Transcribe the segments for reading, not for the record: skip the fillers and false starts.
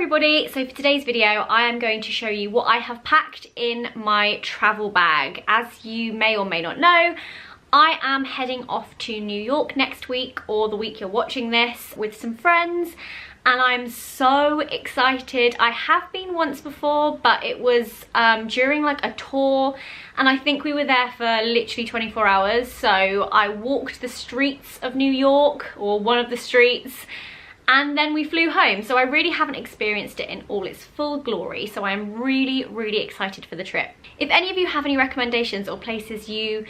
everybody, so for today's video I am going to show you what I have packed in my travel bag. As you may or may not know, I am heading off to New York next week, or the week you're watching this, with some friends, and I'm so excited. I have been once before, but it was during like a tour, and I think we were there for literally 24 hours, so I walked the streets of New York, or one of the streets, and then we flew home. So I really haven't experienced it in all its full glory, so I'm really excited for the trip. If any of you have any recommendations or places you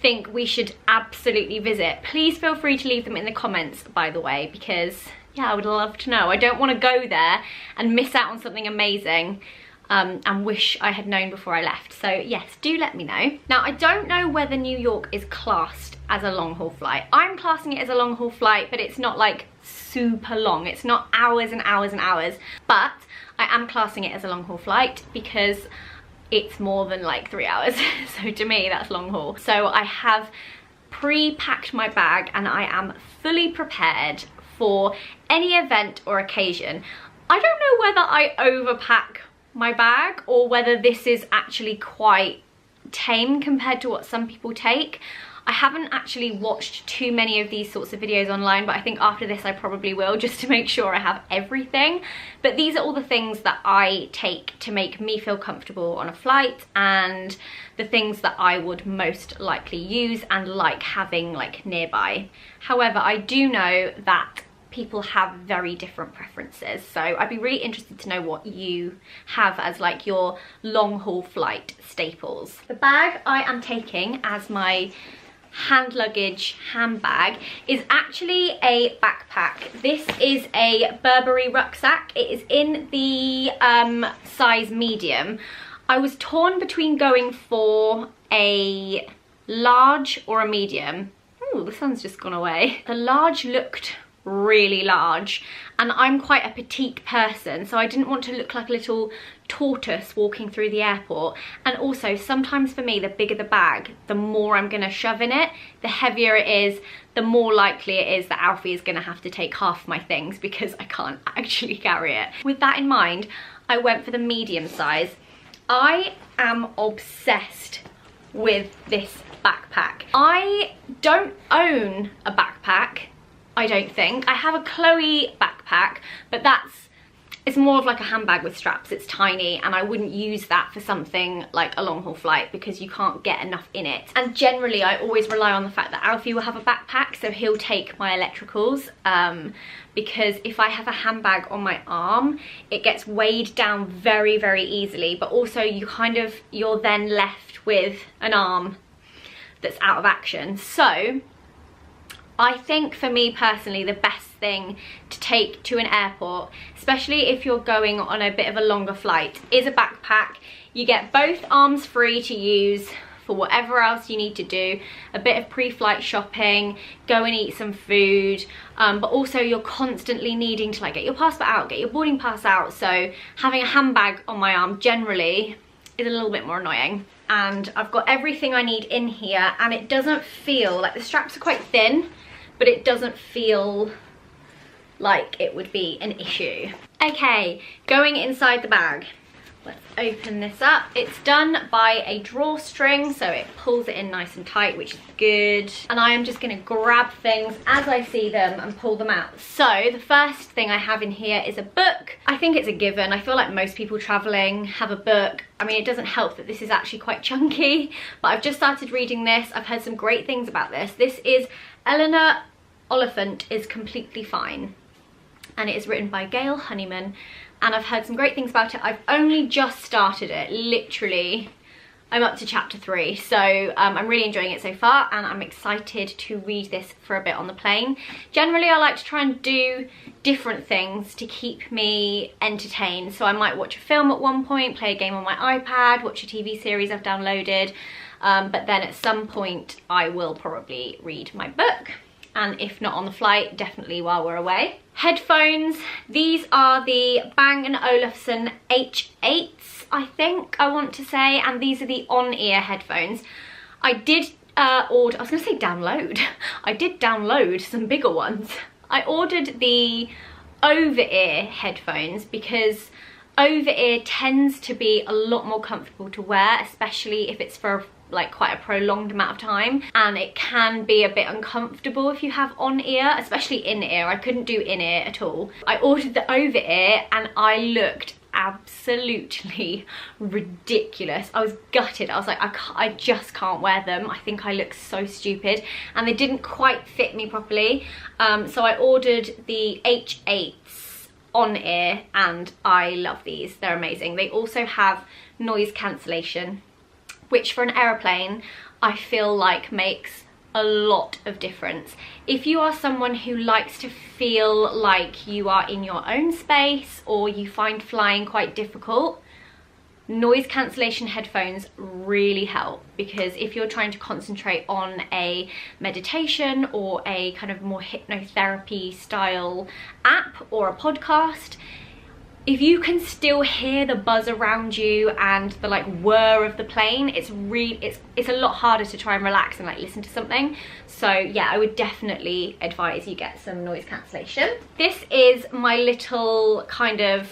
think we should absolutely visit, please feel free to leave them in the comments, by the way, because yeah, I would love to know. I don't want to go there and miss out on something amazing and wish I had known before I left. So yes, do let me know. Now, I don't know whether New York is classed as a long haul flight. I'm classing it as a long haul flight, but it's not like super long. It's not hours and hours and hours, but I am classing it as a long haul flight because it's more than like 3 hours. So to me, that's long haul. So I have pre-packed my bag and I am fully prepared for any event or occasion. I don't know whether I overpack my bag or whether this is actually quite tame compared to what some people take. I haven't actually watched too many of these sorts of videos online, but I think after this I probably will, just to make sure I have everything. But these are all the things that I take to make me feel comfortable on a flight, and the things that I would most likely use and like having like nearby. However, I do know that people have very different preferences, so I'd be really interested to know what you have as like your long haul flight staples. The bag I am taking as my hand luggage handbag is actually a backpack. This is a Burberry rucksack. It is in the size medium. I was torn between going for a large or a medium. Oh, the sun's just gone away. The large looked really large, and I'm quite a petite person, so I didn't want to look like a little tortoise walking through the airport. And also, sometimes for me, the bigger the bag, the more I'm gonna shove in it, the heavier it is, the more likely it is that Alfie is gonna have to take half my things because I can't actually carry it. With that in mind, I went for the medium size. I am obsessed with this backpack. I don't own a backpack, I don't think. I have a Chloe backpack, but it's more of like a handbag with straps. It's tiny, and I wouldn't use that for something like a long haul flight because you can't get enough in it. And generally I always rely on the fact that Alfie will have a backpack, so he'll take my electricals, because if I have a handbag on my arm, it gets weighed down very easily, but also you're then left with an arm that's out of action. So I think for me personally, the best thing to take to an airport, especially if you're going on a bit of a longer flight, is a backpack. You get both arms free to use for whatever else you need to do, a bit of pre-flight shopping, go and eat some food, but also you're constantly needing to like get your passport out, get your boarding pass out, so having a handbag on my arm generally is a little bit more annoying. And I've got everything I need in here, and it doesn't feel like, the straps are quite thin, but it doesn't feel like it would be an issue. Okay, going inside the bag. Let's open this up. It's done by a drawstring, so it pulls it in nice and tight, which is good. And I am just gonna grab things as I see them and pull them out. So the first thing I have in here is a book. I think it's a given. I feel like most people traveling have a book. I mean, it doesn't help that this is actually quite chunky, but I've just started reading this. I've heard some great things about this. This is Eleanor Oliphant is Completely Fine, and it is written by Gail Honeyman, and I've heard some great things about it. I've only just started it, literally. I'm up to chapter 3, so I'm really enjoying it so far, and I'm excited to read this for a bit on the plane. Generally, I like to try and do different things to keep me entertained, so I might watch a film at one point, play a game on my iPad, watch a TV series I've downloaded, but then at some point I will probably read my book. And if not on the flight, definitely while we're away. Headphones, these are the Bang & Olufsen H8s, I think I want to say, and these are the on-ear headphones. I did order, I was gonna say download, I did download some bigger ones. I ordered the over-ear headphones, because over-ear tends to be a lot more comfortable to wear, especially if it's for like quite a prolonged amount of time, and it can be a bit uncomfortable if you have on-ear, especially in-ear. I couldn't do in-ear at all. I ordered the over-ear and I looked absolutely ridiculous. I was gutted. I was like, I just can't wear them. I think I look so stupid, and they didn't quite fit me properly. So I ordered the H8s on ear, and I love these. They're amazing. They also have noise cancellation, which for an aeroplane I feel like makes a lot of difference. If you are someone who likes to feel like you are in your own space, or you find flying quite difficult, noise cancellation headphones really help, because if you're trying to concentrate on a meditation or a kind of more hypnotherapy style app or a podcast, if you can still hear the buzz around you and the like whir of the plane, it's a lot harder to try and relax and like listen to something. So yeah, I would definitely advise you get some noise cancellation. This is my little kind of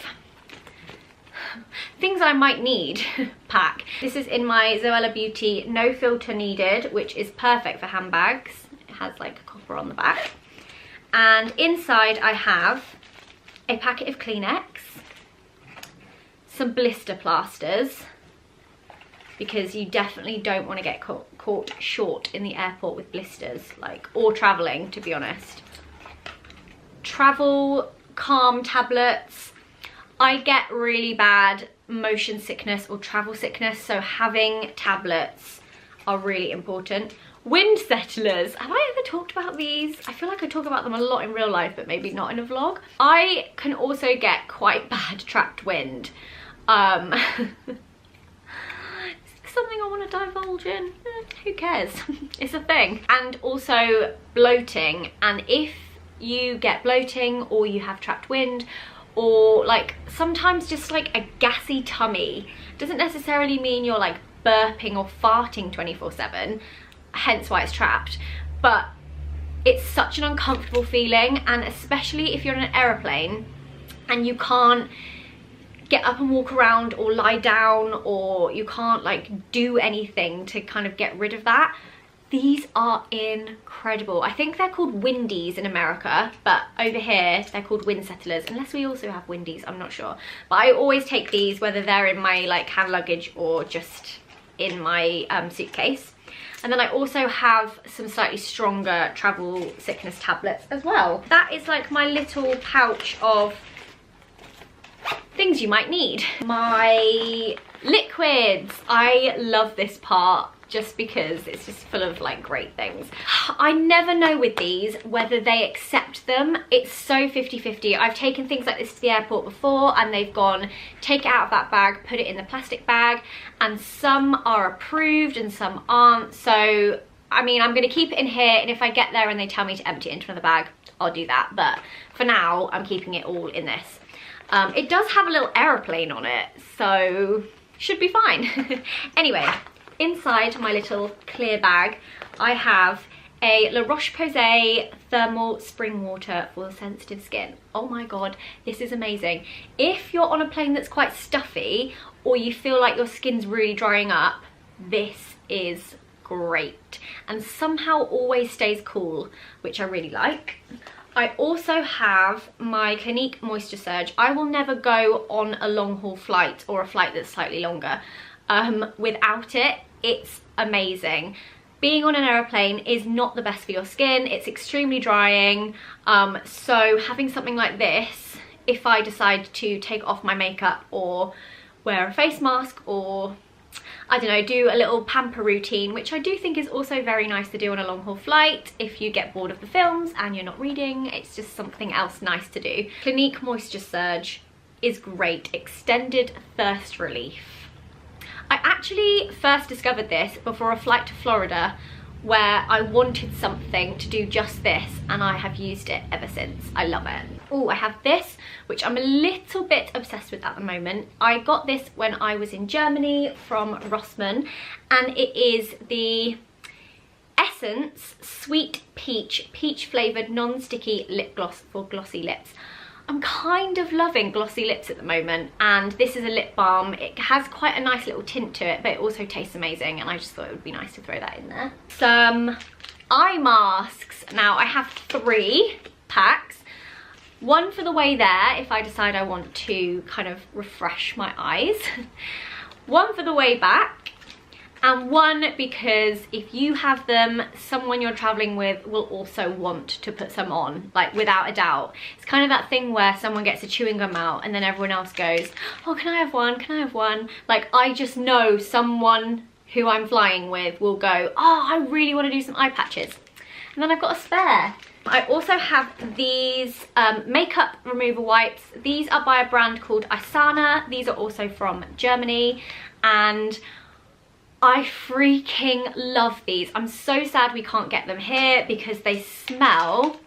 things I might need pack. This is in my Zoella Beauty No Filter Needed, which is perfect for handbags. It has like a copper on the back. And inside I have a packet of Kleenex, some blister plasters, because you definitely don't want to get caught short in the airport with blisters, like, or traveling, to be honest. Travel calm tablets. I get really bad motion sickness or travel sickness, so having tablets are really important. Wind settlers. Have I ever talked about these? I feel like I talk about them a lot in real life, but maybe not in a vlog. I can also get quite bad trapped wind. Something I want to divulge in? Who cares? It's a thing. And also bloating, and if you get bloating or you have trapped wind, or like sometimes just like a gassy tummy, doesn't necessarily mean you're like burping or farting 24/7, hence why it's trapped, but it's such an uncomfortable feeling, and especially if you're in an aeroplane and you can't get up and walk around or lie down, or you can't like do anything to kind of get rid of that. These are incredible. I think they're called windies in America, but over here they're called wind settlers, unless we also have windies, I'm not sure. But I always take these, whether they're in my like hand luggage or just in my suitcase. And then I also have some slightly stronger travel sickness tablets as well. That is like my little pouch of things you might need. My liquids. I love this part just because it's just full of like great things. I never know with these whether they accept them. It's so 50-50. I've taken things like this to the airport before and they've gone, take it out of that bag, put it in the plastic bag, and some are approved and some aren't. So I mean, I'm gonna keep it in here, and if I get there and they tell me to empty it into another bag, I'll do that. But for now, I'm keeping it all in this. It does have a little aeroplane on it, so should be fine. Anyway, inside my little clear bag, I have a La Roche-Posay thermal spring water for sensitive skin. Oh my god, this is amazing. If you're on a plane that's quite stuffy, or you feel like your skin's really drying up, this is great, and somehow always stays cool, which I really like. I also have my Clinique Moisture Surge. I will never go on a long haul flight or a flight that's slightly longer without it. It's amazing. Being on an aeroplane is not the best for your skin. It's extremely drying. So having something like this, if I decide to take off my makeup or wear a face mask, or I don't know, do a little pamper routine, which I do think is also very nice to do on a long haul flight. If you get bored of the films and you're not reading, it's just something else nice to do. Clinique Moisture Surge is great. Extended thirst relief. I actually first discovered this before a flight to Florida, where I wanted something to do just this, and I have used it ever since. I love it. Oh, I have this, which I'm a little bit obsessed with at the moment. I got this when I was in Germany from Rossmann, and it is the Essence Sweet Peach flavoured non-sticky lip gloss for glossy lips. I'm kind of loving glossy lips at the moment, and this is a lip balm. It has quite a nice little tint to it, but it also tastes amazing, and I just thought it would be nice to throw that in there. Some eye masks. Now I have 3 packs. One for the way there, if I decide I want to kind of refresh my eyes. One for the way back. And one because if you have them, someone you're traveling with will also want to put some on, like without a doubt. It's kind of that thing where someone gets a chewing gum out and then everyone else goes, oh, can I have one? Can I have one? Like, I just know someone who I'm flying with will go, oh, I really want to do some eye patches. And then I've got a spare. I also have these makeup remover wipes. These are by a brand called Asana. These are also from Germany, and I freaking love these. I'm so sad we can't get them here because they smell,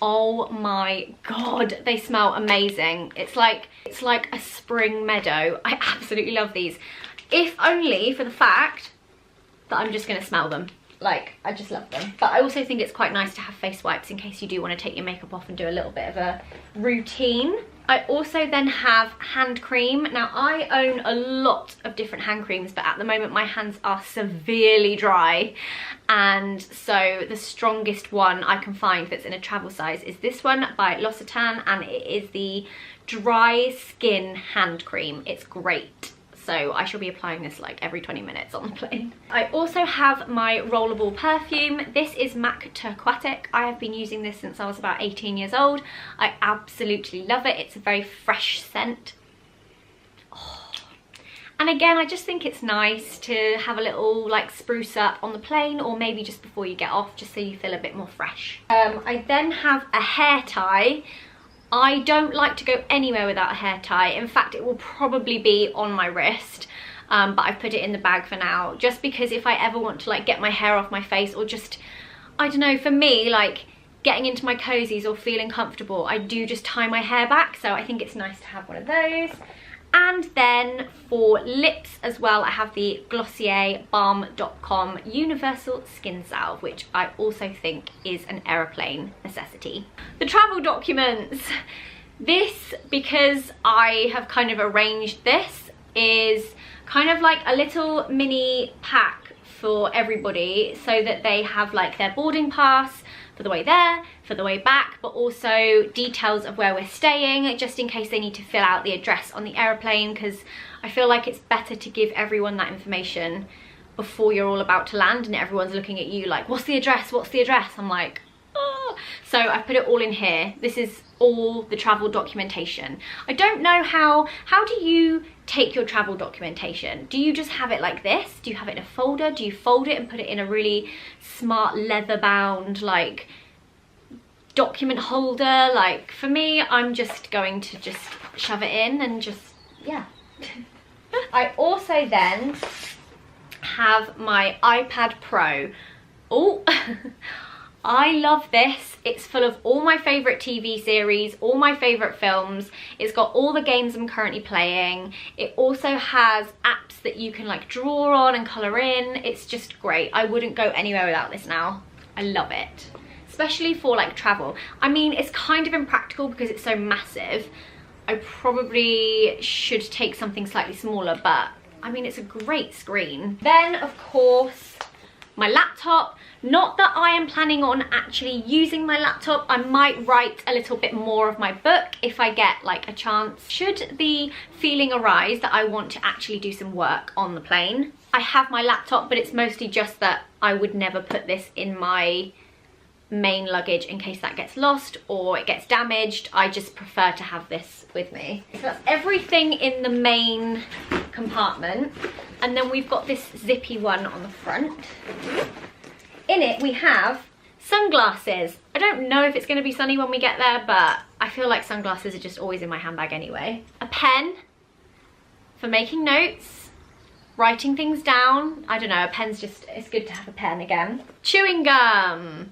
oh my god, they smell amazing. It's like a spring meadow. I absolutely love these. If only for the fact that I'm just gonna smell them. Like, I just love them. But I also think it's quite nice to have face wipes in case you do want to take your makeup off and do a little bit of a routine. I also then have hand cream. Now, I own a lot of different hand creams, but at the moment my hands are severely dry. And so the strongest one I can find that's in a travel size is this one by L'Occitane, and it is the dry skin hand cream. It's great. So I shall be applying this like every 20 minutes on the plane. I also have my rollable perfume. This is MAC Turquatic. I have been using this since I was about 18 years old. I absolutely love it. It's a very fresh scent. Oh. And again, I just think it's nice to have a little like spruce up on the plane, or maybe just before you get off, just so you feel a bit more fresh. I then have a hair tie. I don't like to go anywhere without a hair tie. In fact, it will probably be on my wrist, but I've put it in the bag for now, just because if I ever want to like get my hair off my face, or just, I don't know, for me, like getting into my cozies or feeling comfortable, I do just tie my hair back, so I think it's nice to have one of those. And then for lips as well, I have the Glossier Balm.com Universal Skin Salve, which I also think is an aeroplane necessity. The travel documents. This, because I have kind of arranged this, is kind of like a little mini pack for everybody, so that they have like their boarding pass for the way there, for the way back, but also details of where we're staying, just in case they need to fill out the address on the aeroplane, because I feel like it's better to give everyone that information before you're all about to land and everyone's looking at you like, what's the address, what's the address? I'm like, oh. So I put it all in here. This is all the travel documentation. I don't know how do you take your travel documentation? Do you just have it like this? Do you have it in a folder? Do you fold it and put it in a really smart leather bound like document holder? Like, for me, I'm just going to just shove it in and just, yeah. I also then have my iPad Pro. Oh, I love this. It's full of all my favourite TV series, all my favourite films. It's got all the games I'm currently playing. It also has apps that you can like draw on and colour in. It's just great. I wouldn't go anywhere without this now. I love it. Especially for like travel. I mean, it's kind of impractical because it's so massive. I probably should take something slightly smaller, but I mean, it's a great screen. Then, of course, my laptop. Not that I am planning on actually using my laptop. I might write a little bit more of my book if I get like a chance. Should the feeling arise that I want to actually do some work on the plane, I have my laptop, but it's mostly just that I would never put this in my main luggage in case that gets lost or it gets damaged. I just prefer to have this with me. So that's everything in the main compartment. And then we've got this zippy one on the front. In it we have sunglasses. I don't know if it's going to be sunny when we get there, but I feel like sunglasses are just always in my handbag anyway. A pen for making notes, writing things down. I don't know, a pen's just, it's good to have a pen again. Chewing gum.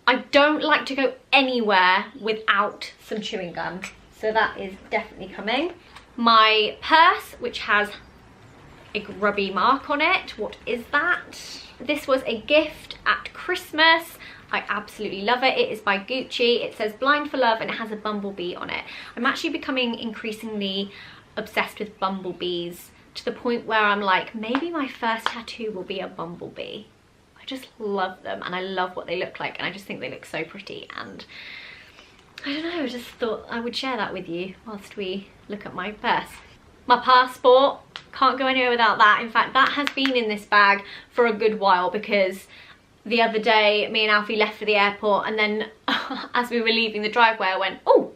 I don't like to go anywhere without some chewing gum, so that is definitely coming. My purse, which has a grubby mark on it. What is that? This was a gift at Christmas. I absolutely love it. It is by Gucci. It says Blind for Love and it has a bumblebee on it. I'm actually becoming increasingly obsessed with bumblebees to the point where I'm like, maybe my first tattoo will be a bumblebee. I just love them and I love what they look like, and I just think they look so pretty, and I don't know, I just thought I would share that with you whilst we look at my purse. My passport, can't go anywhere without that. In fact, that has been in this bag for a good while, because the other day me and Alfie left for the airport, and then as we were leaving the driveway I went, oh,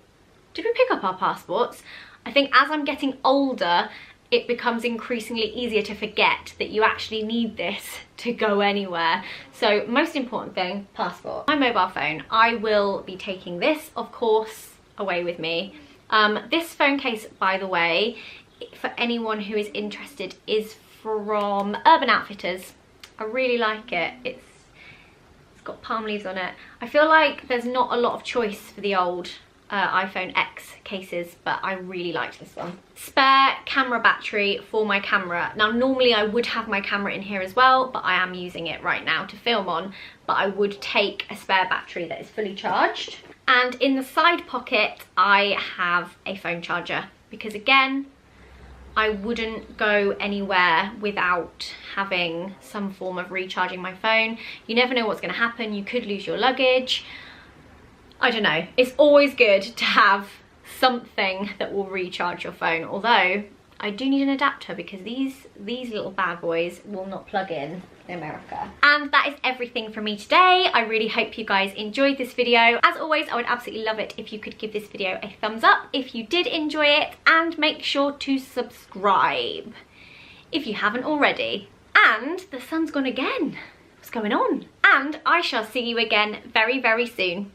did we pick up our passports? I think as I'm getting older it becomes increasingly easier to forget that you actually need this to go anywhere. So most important thing, passport. My mobile phone, I will be taking this, of course, away with me. This phone case, by the way, for anyone who is interested, is from Urban Outfitters. I really like it. It's got palm leaves on it. I feel like there's not a lot of choice for the old iPhone X cases, but I really liked this one. Spare camera battery for my camera. Now normally I would have my camera in here as well, but I am using it right now to film on, but I would take a spare battery that is fully charged. And in the side pocket I have a phone charger, because again, I wouldn't go anywhere without having some form of recharging my phone. You never know what's going to happen. You could lose your luggage. I don't know. It's always good to have something that will recharge your phone, although I do need an adapter because these little bad boys will not plug in America. And that is everything from me today. I really hope you guys enjoyed this video. As always, I would absolutely love it if you could give this video a thumbs up if you did enjoy it, and make sure to subscribe if you haven't already. And the sun's gone again. What's going on? And I shall see you again very, very soon.